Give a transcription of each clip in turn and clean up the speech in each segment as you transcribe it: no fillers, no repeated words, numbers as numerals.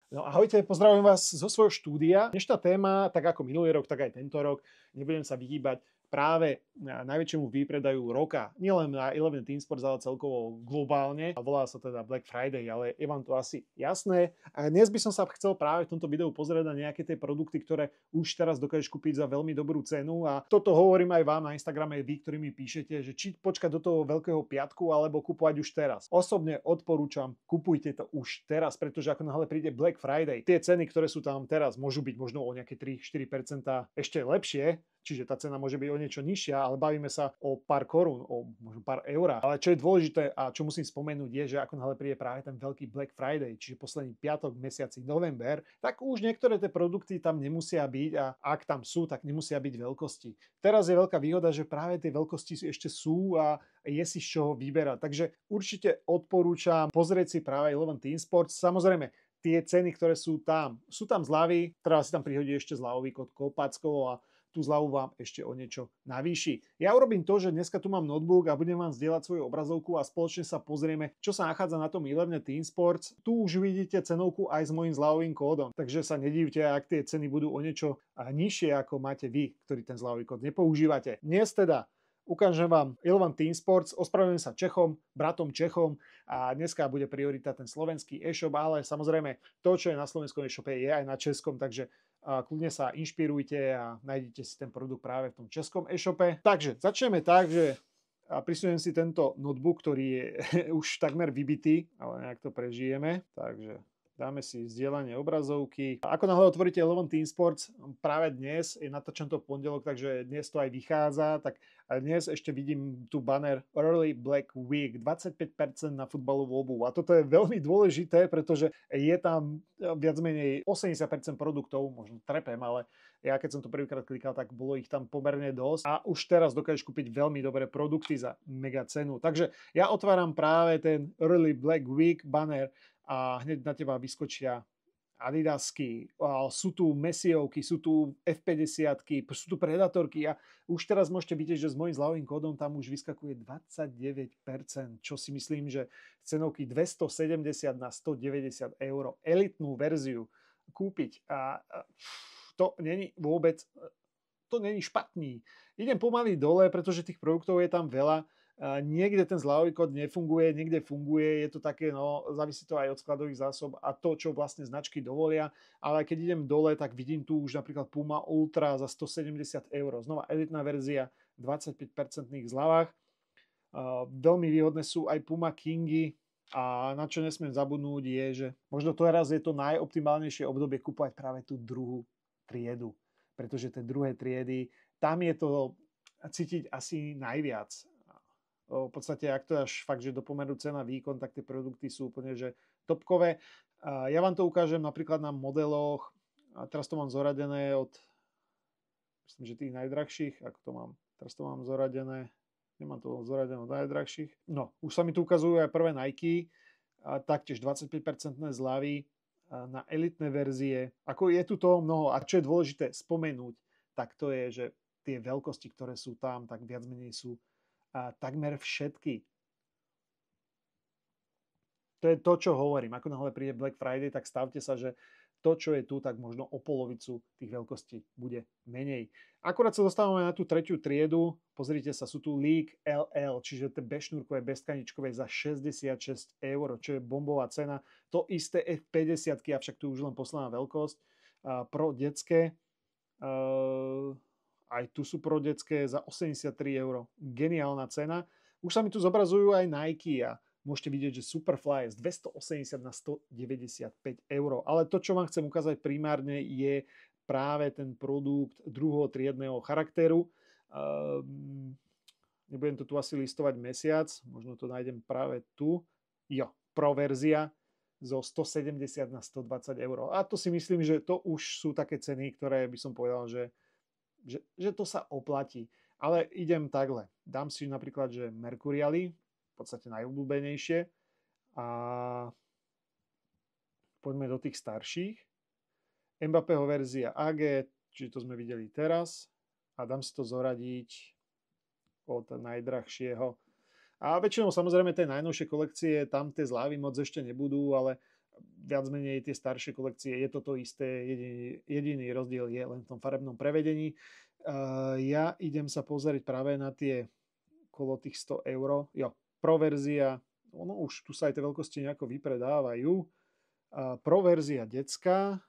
No ahojte, pozdravujem vás zo svojho štúdia. Dnešná téma, tak ako minulý rok, tak aj tento rok, nebudem sa vyhýbať práve na najväčšiemu výpredaju roka. Nielen na Eleven Team Sports, ale celkovo globálne. Volá sa teda Black Friday, ale je vám to asi jasné. A dnes by som sa chcel práve v tomto videu pozrieť na nejaké tie produkty, ktoré už teraz dokážeš kúpiť za veľmi dobrú cenu. A toto hovorím aj vám na Instagrame, vy, ktorí mi píšete, že či počkať do toho Veľkého piatku, alebo kupovať už teraz. Osobne odporúčam, kupujte to už teraz, pretože ako náhle príde Black Friday, tie ceny, ktoré sú tam teraz, môžu byť možno o nejaké 3-4% ešte lepšie, čiže tá cena môže byť o niečo nižšia, ale bavíme sa o pár korún, o možno pár eur. Ale čo je dôležité a čo musím spomenúť je, že ako náhle príde práve ten veľký Black Friday, čiže posledný piatok v mesiaci november, tak už niektoré tie produkty tam nemusia byť a ak tam sú, tak nemusia byť veľkosti. Teraz je veľká výhoda, že práve tie veľkosti ešte sú a je si z čoho vyberať. Takže určite odporúčam pozrieť si práve Eleven Team Sports. Samozrejme, tie ceny, ktoré sú tam zľavy, treba si tam prihodiť ešte zľavový kód Kopackovo a tú zľavu vám ešte o niečo navýši. Ja urobím to, že dneska tu mám notebook a budem vám zdieľať svoju obrazovku a spoločne sa pozrieme, čo sa nachádza na tom Eleven Team Sports. Tu už vidíte cenovku aj s mojím zľavovým kódom, takže sa nedívte, ak tie ceny budú o niečo nižšie, ako máte vy, ktorý ten zľavový kód nepoužívate. Dnes teda ukážem vám Eleven Team Sports, ospravedlňujem sa Čechom, bratom Čechom a dneska bude priorita ten slovenský e-shop, ale samozrejme to, čo je na slovenskom e-shope, je aj na českom, takže kľudne sa inšpirujte a nájdete si ten produkt práve v tom českom e-shope. Takže začneme tak, že prisuniem si tento notebook, ktorý je už takmer vybitý, ale nejak to prežijeme, takže dáme si zdieľanie obrazovky. Ako náhle otvoríte Eleven Team Sports, práve dnes je natáčam to v pondelok, takže dnes to aj vychádza, tak dnes ešte vidím tu banner Early Black Week, 25% na futbalovú obuv. A toto je veľmi dôležité, pretože je tam viac menej 80% produktov, možno trepem, ale ja keď som to prvýkrát klikal, tak bolo ich tam pomerne dosť a už teraz dokážeš kúpiť veľmi dobré produkty za mega cenu. Takže ja otváram práve ten Early Black Week banner a hneď na teba vyskočia Adidasky, sú tu Messiovky, sú tu F50, sú tu Predatorky a už teraz môžete vidieť, že s môjim zľavovým kódom tam už vyskakuje 29%, čo si myslím, že cenovky 270 na 190 eur, elitnú verziu kúpiť a to není vôbec, to není špatný. Idem pomaly dole, pretože tých produktov je tam veľa. Niekde ten zľavový kód nefunguje, niekde funguje, je to také, no, závisí to aj od skladových zásob a to, čo vlastne značky dovolia, ale keď idem dole, tak vidím tu už napríklad Puma Ultra za 170 eur, znova elitná verzia, 25% zľavách. Veľmi výhodné sú aj Puma Kingy a na čo nesmiem zabudnúť je, že možno teraz je to najoptimálnejšie obdobie kúpovať práve tú druhú triedu, pretože tie druhé triedy, tam je to cítiť asi najviac. V podstate, ak to až fakt, že do pomeru cena výkon, tak tie produkty sú úplne že topkové. Ja vám to ukážem napríklad na modeloch. Teraz to mám zoradené od, myslím, že tých najdrahších. Ako to mám? Teraz to mám zoradené. Nemám to zoradené od najdrahších. No, už sa mi tu ukazujú aj prvé Nike. Taktiež 25% zľavy na elitné verzie. Ako je tu toho mnoho. A čo je dôležité spomenúť, tak to je, že tie veľkosti, ktoré sú tam, tak viac menej sú takmer všetky. To je to, čo hovorím. Ako náhle príde Black Friday, tak stavte sa, že to, čo je tu, tak možno o polovicu tých veľkostí bude menej. Akurát sa dostávame na tú tretiu triedu. Pozrite sa, sú tu League LL, čiže tie bežnúrkové, beztkaničkové za 66 eur, čo je bombová cena. To isté F50, avšak tu už len posledná veľkosť. Pro detské. Aj tu sú pro detské za 83 eur. Geniálna cena. Už sa mi tu zobrazujú aj Nike a môžete vidieť, že Superfly je z 280 na 195 eur. Ale to, čo vám chcem ukázať primárne, je práve ten produkt druhotriedného charakteru. Nebudem to tu asi listovať mesiac, možno to nájdem práve tu. Jo, Pro verzia zo 170 na 120 eur. A to si myslím, že to už sú také ceny, ktoré by som povedal, že to sa oplatí. Ale idem takhle. Dám si napríklad, že Mercuriali, v podstate najobľúbenejšie. A poďme do tých starších. Mbappého verzia AG, čiže to sme videli teraz. A dám si to zoradiť od najdrahšieho. A väčšinou samozrejme tie najnovšie kolekcie, tam tie zľavy moc ešte nebudú, ale viac menej tie staršie kolekcie, je to isté, jediný rozdiel je len v tom farebnom prevedení. Ja idem sa pozrieť práve na tie okolo tých 100 eur. Jo, Pro verzia, ono už tu sa aj tie veľkosti nejako vypredávajú. Pro verzia detská,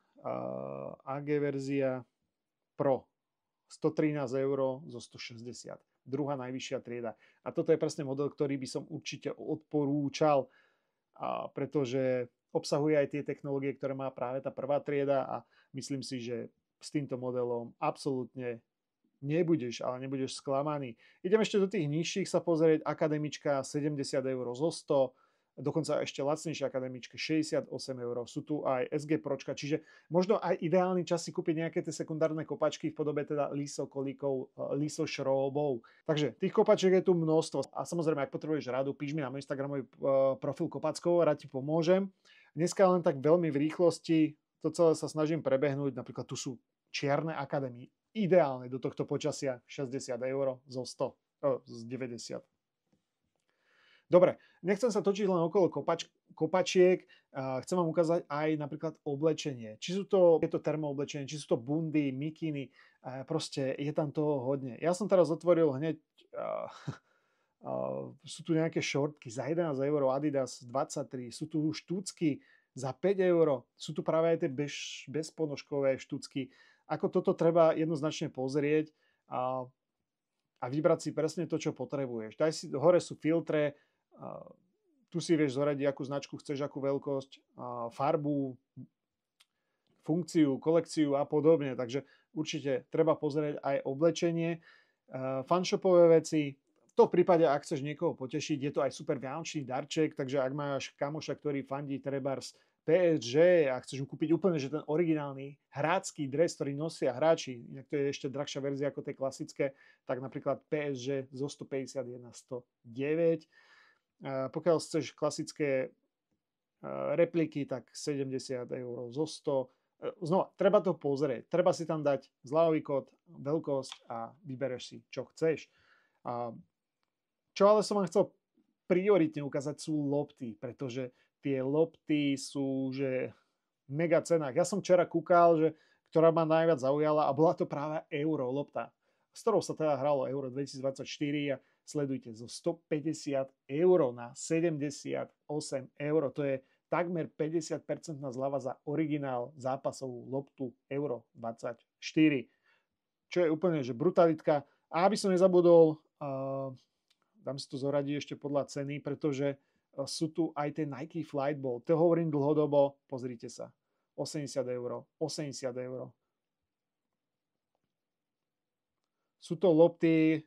AG verzia Pro 113 eur zo 160. Druhá najvyššia trieda. A toto je presne model, ktorý by som určite odporúčal, pretože obsahuje aj tie technológie, ktoré má práve tá prvá trieda a myslím si, že s týmto modelom absolútne nebudeš sklamaný. Idem ešte do tých nižších sa pozrieť. Akademička 70 eur zo 100, dokonca ešte lacnejšia akademička 68 eur. Sú tu aj SG Pročka, čiže možno aj ideálny čas si kúpiť nejaké tie sekundárne kopačky v podobe teda lisokolíkov, lisošróbov. Takže tých kopačiek je tu množstvo. A samozrejme, ak potrebuješ radu, píš mi na môj Instagramový profil Kopackov, rád ti pomôžem. Dneska len tak veľmi v rýchlosti to celé sa snažím prebehnúť. Napríklad tu sú čierne akadémie. Ideálne do tohto počasia 60 eur zo 100, z 90. Dobre, nechcem sa točiť len okolo kopačiek, chcem vám ukázať aj napríklad oblečenie. Či sú to termooblečenie, či sú to bundy, mikiny, proste je tam toho hodne. Ja som teraz otvoril hneď, sú tu nejaké šortky za 11 eur, Adidas 23, sú tu štúcky za 5 eur, sú tu práve aj tie bezponožkové štúcky. Ako toto treba jednoznačne pozrieť a vybrať si presne to, čo potrebuješ. Hore sú filtre, tu si vieš zoradiť, akú značku chceš, akú veľkosť, farbu, funkciu, kolekciu a podobne. Takže určite treba pozrieť aj oblečenie, fanshopové veci. To v prípade, ak chceš niekoho potešiť, je to aj super vianočný darček, takže ak máš kamoša, ktorý fandí trebárs PSG a chceš mu kúpiť úplne, že ten originálny hrácky dres, ktorý nosia hráči, inak to je ešte drahšia verzia ako tie klasické, tak napríklad PSG zo 151 na 109. Pokiaľ chceš klasické repliky, tak 70 eur zo 100. Znova, treba to pozrieť. Treba si tam dať zľavový kód, veľkosť a vybereš si, čo chceš. Čo ale som vám chcel prioritne ukázať sú lopty, pretože tie lopty sú že mega cenách. Ja som včera kúkal, že ktorá ma najviac zaujala a bola to práve euro lopta, s ktorou sa teda hralo Euro 2024 a sledujte, zo 150 eur na 78 eur. To je takmer 50% zľava za originál zápasovú loptu Euro 24. Čo je úplne že brutalitka. A aby som nezabudol, dám si to zoradiť ešte podľa ceny, pretože sú tu aj tie Nike Flightball. To hovorím dlhodobo, pozrite sa. 80 eur, 80 eur. Sú to lopty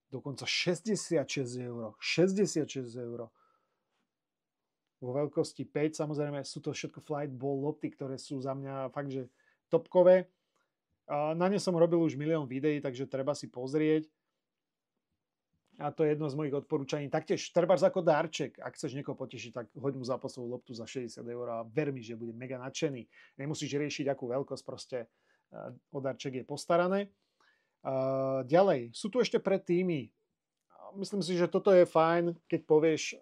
dokonca 66 eur. 66 eur. Vo veľkosti 5, samozrejme sú to všetko Flightball lopty, ktoré sú za mňa fakt, že topkové. Na ne som robil už milión videí, takže treba si pozrieť. A to je jedno z mojich odporúčaní. Taktiež trebárs ako darček. Ak chceš niekoho potešiť, tak hoď mu zápasovú loptu za 60 eur a ver mi, že bude mega nadšený. Nemusíš riešiť, akú veľkosť, proste o darček je postarané. Ďalej, sú tu ešte pre týmy. Myslím si, že toto je fajn, keď povieš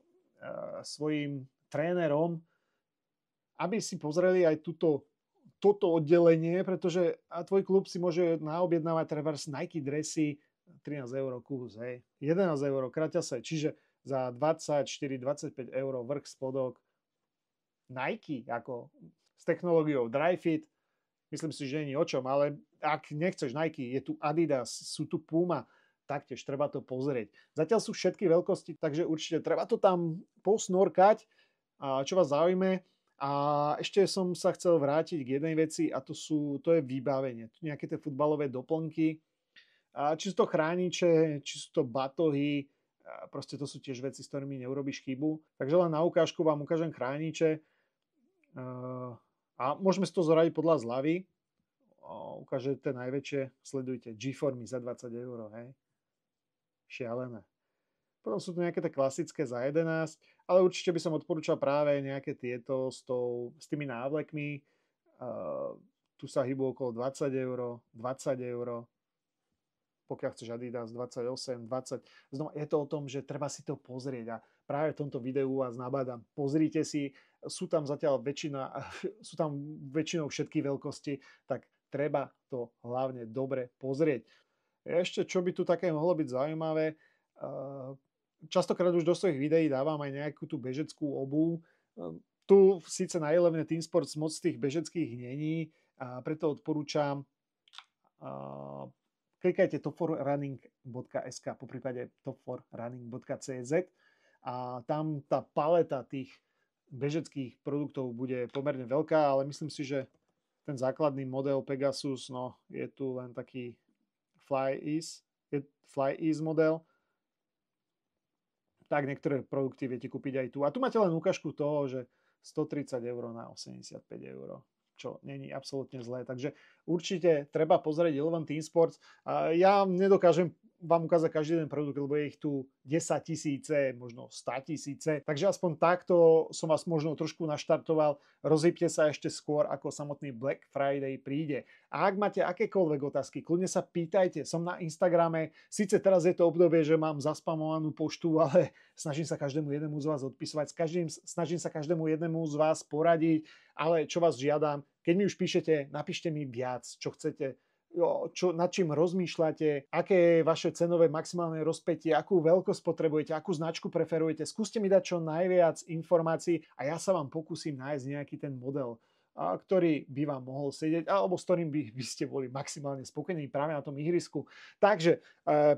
svojim trénerom, aby si pozreli aj toto oddelenie, pretože tvoj klub si môže naobjednávať trebárs Nike dresy 13 eur kus, hej. 11 eur kraťase, čiže za 24-25 eur vrch, spodok Nike, ako s technológiou Dri-Fit, myslím si, že nie o čom, ale ak nechceš Nike, je tu Adidas, sú tu Puma, taktiež treba to pozrieť. Zatiaľ sú všetky veľkosti, takže určite treba to tam posnorkať, čo vás zaujme. A ešte som sa chcel vrátiť k jednej veci a to je vybavenie. Nejaké tie futbalové doplnky, či sú to chrániče, či sú to batohy, proste to sú tiež veci, s ktorými neurobíš chybu. Takže len na ukážku vám ukážem chrániče a môžeme si to zoradiť podľa zľavy. Ukážem tie najväčšie, sledujte, G-formy za 20 eur, hej. Šialené. Potom sú tu nejaké tie klasické za 11, ale určite by som odporúčal práve nejaké tieto s tými návlekmi. Tu sa hýbu okolo 20 eur, 20 eur. Pokiaľ chceš Adidas 28, 20. Znova je to o tom, že treba si to pozrieť a práve v tomto videu vás nabádam. Pozrite si, sú tam zatiaľ sú tam väčšinou všetky veľkosti, tak treba to hlavne dobre pozrieť. Ešte, čo by tu také mohlo byť zaujímavé, častokrát už do svojich videí dávam aj nejakú tú bežeckú obuv. Tu síce na Eleven Team Sports moc tých bežeckých není, a preto odporúčam klikajte topforrunning.sk, poprípade topforrunning.cz a tam tá paleta tých bežeckých produktov bude pomerne veľká, ale myslím si, že ten základný model Pegasus, no je tu len taký Fly Ease model. Tak niektoré produkty viete kúpiť aj tu. A tu máte len ukážku toho, že 130 € na 85 €, čo není absolútne zlé. Takže určite treba pozrieť Eleven Team Sports. Ja nedokážem vám ukázať každý jeden produkt, lebo je ich tu 10 000, možno 100 000. Takže aspoň takto som vás možno trošku naštartoval. Rozhýbte sa ešte skôr, ako samotný Black Friday príde. A ak máte akékoľvek otázky, kľudne sa pýtajte. Som na Instagrame. Síce teraz je to obdobie, že mám zaspamovanú poštu, ale snažím sa každému jednému z vás odpisovať. Snažím sa každému jednému z vás poradiť. Ale čo vás žiadam, keď mi už píšete, napíšte mi viac, čo chcete, nad čím rozmýšľate, aké je vaše cenové maximálne rozpätie, akú veľkosť potrebujete, akú značku preferujete. Skúste mi dať čo najviac informácií a ja sa vám pokúsim nájsť nejaký ten model, ktorý by vám mohol sedieť, alebo s ktorým by ste boli maximálne spokojní práve na tom ihrisku. Takže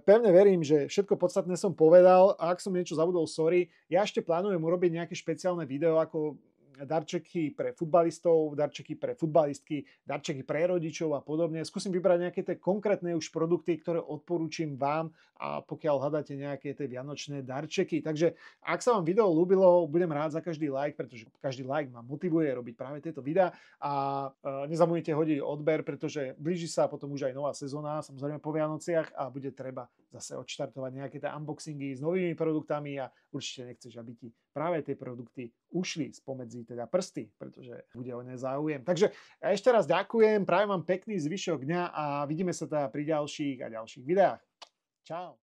pevne verím, že všetko podstatné som povedal. A ak som niečo zabudol, sorry. Ja ešte plánujem urobiť nejaké špeciálne video, ako darčeky pre futbalistov, darčeky pre futbalistky, darčeky pre rodičov a podobne. Skúsim vybrať nejaké tie konkrétne už produkty, ktoré odporúčim vám, a pokiaľ hľadáte nejaké tie vianočné darčeky. Takže ak sa vám video ľúbilo, budem rád za každý like, pretože každý like ma motivuje robiť práve tieto videá. A nezabudnite hodiť odber, pretože blíži sa potom už aj nová sezóna, samozrejme po Vianociach, a bude treba zase odštartovať nejaké tie unboxingy s novými produktami a určite nechceš, aby ti práve tie produkty ušli spomedzi teda prsty, pretože bude o ne záujem. Takže ešte raz ďakujem, prajem vám pekný zvyšok dňa a vidíme sa teda pri ďalších videách. Čau.